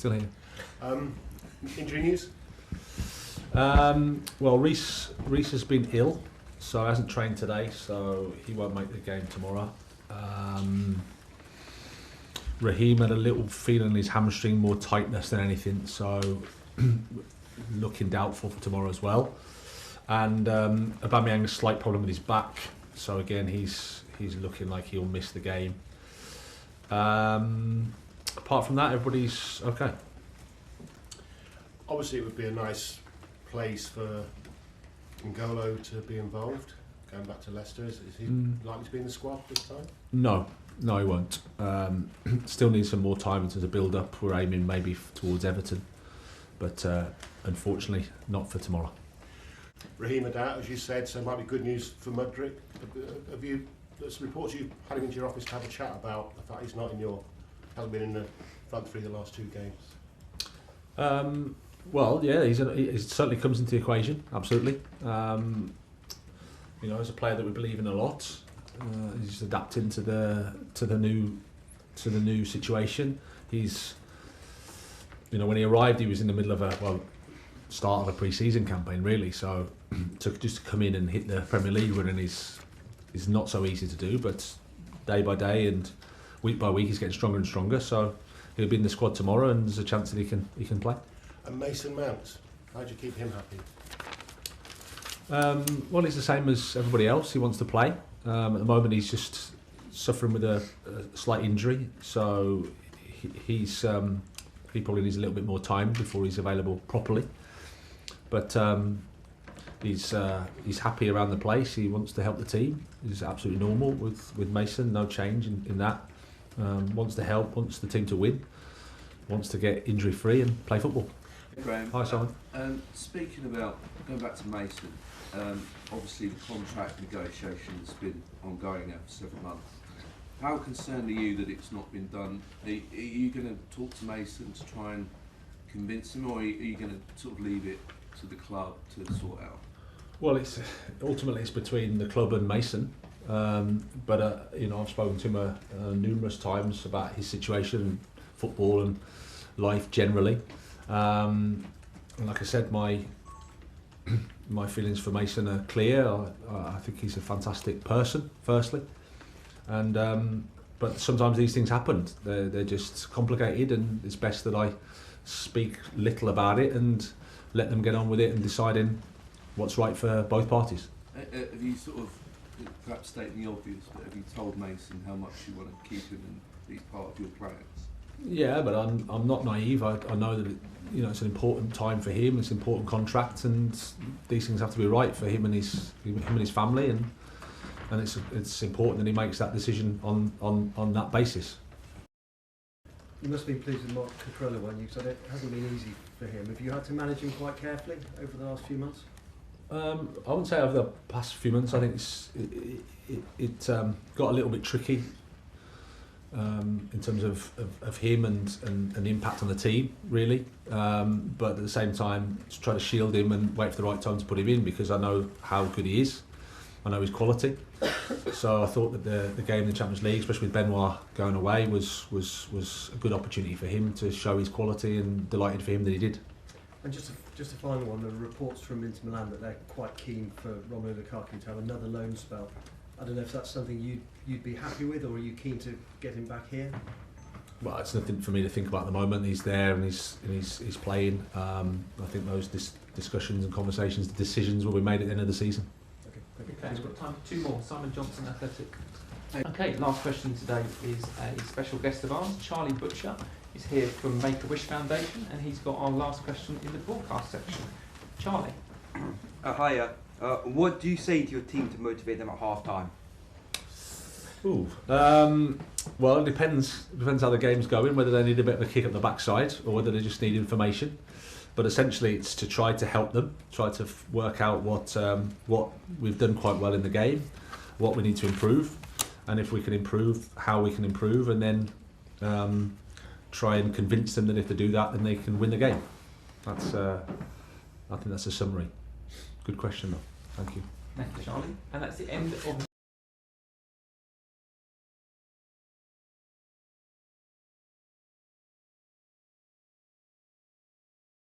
Still here. Injury news? Well, Reece has been ill, so hasn't trained today, so he won't make the game tomorrow. Raheem had a little feeling in his hamstring, more tightness than anything, so looking doubtful for tomorrow as well. And Aubameyang a slight problem with his back, so again he's looking like he'll miss the game. Apart from that, everybody's okay. Obviously, it would be a nice place for N'Golo to be involved. Going back to Leicester, is he likely to be in the squad this time? No, he won't. Still needs some more time in terms of build-up. We're aiming maybe towards Everton, but unfortunately not for tomorrow. Raheem out, as you said, so it might be good news for Mudryk. Have you? There's reports you've had him into your office to have a chat about the fact he's not hasn't been in the front three the last 2 games. Well, yeah, he certainly comes into the equation. Absolutely. You know, as a player that we believe in a lot, he's adapting to the new situation. He's, you know, when he arrived, he was in the middle of start of a pre-season campaign, really. So to come in and hit the Premier League run is not so easy to do. But day by day and week by week, he's getting stronger and stronger. So he'll be in the squad tomorrow, and there's a chance that he can play. And Mason Mount, how do you keep him happy? Well, he's the same as everybody else. He wants to play. At the moment, he's just suffering with a slight injury, so he probably needs a little bit more time before he's available properly. But he's happy around the place. He wants to help the team. It's absolutely normal with Mason. No change in that. Wants to help. Wants the team to win. Wants to get injury free and play football. Graham, hi Simon. Speaking about going back to Mason, obviously the contract negotiation's been ongoing now for several months. How concerned are you that it's not been done? Are you going to talk to Mason to try and convince him, or are you going to sort of leave it to the club to sort out? Well, ultimately it's between the club and Mason. But you know, I've spoken to him numerous times about his situation, football and life generally. And like I said, my feelings for Mason are clear. I think he's a fantastic person, firstly, and but sometimes these things happen. They're just complicated, and it's best that I speak little about it and let them get on with it and deciding what's right for both parties. Have you sort of, perhaps stating the obvious, but have you told Mason how much you want to keep him and be part of your plans? Yeah, but I'm not naive. I know that it's an important time for him. It's an important contract, and these things have to be right for him and his family, and it's important that he makes that decision on that basis. You must be pleased with Mark Cucurella when you said it hasn't been easy for him. Have you had to manage him quite carefully over the last few months? I wouldn't say over the past few months. I think it got a little bit tricky. In terms of him and the impact on the team, really. But at the same time, to try to shield him and wait for the right time to put him in, because I know how good he is. I know his quality. So I thought that the game in the Champions League, especially with Benoit going away, was a good opportunity for him to show his quality, and delighted for him that he did. And just a final one, there are reports from Inter Milan that they're quite keen for Romelu Lukaku to have another loan spell. I don't know if that's something you'd be happy with, or are you keen to get him back here? Well, it's nothing for me to think about at the moment. He's there and he's playing. I think those discussions and conversations, the decisions will be made at the end of the season. Okay, we've got time for 2 more. Simon Johnson, Athletic. Okay, last question today is a special guest of ours. Charlie Butcher is here from Make-A-Wish Foundation, and he's got our last question in the broadcast section. Charlie. Hiya. What do you say to your team to motivate them at half-time? Well, it depends how the game's going, whether they need a bit of a kick up the backside or whether they just need information. But essentially it's to try to help them, try to work out what we've done quite well in the game, what we need to improve, and if we can improve, how we can improve, and then try and convince them that if they do that, then they can win the game. I think that's a summary. Good question though. Thank you. Thank you, Charlie. And that's the end of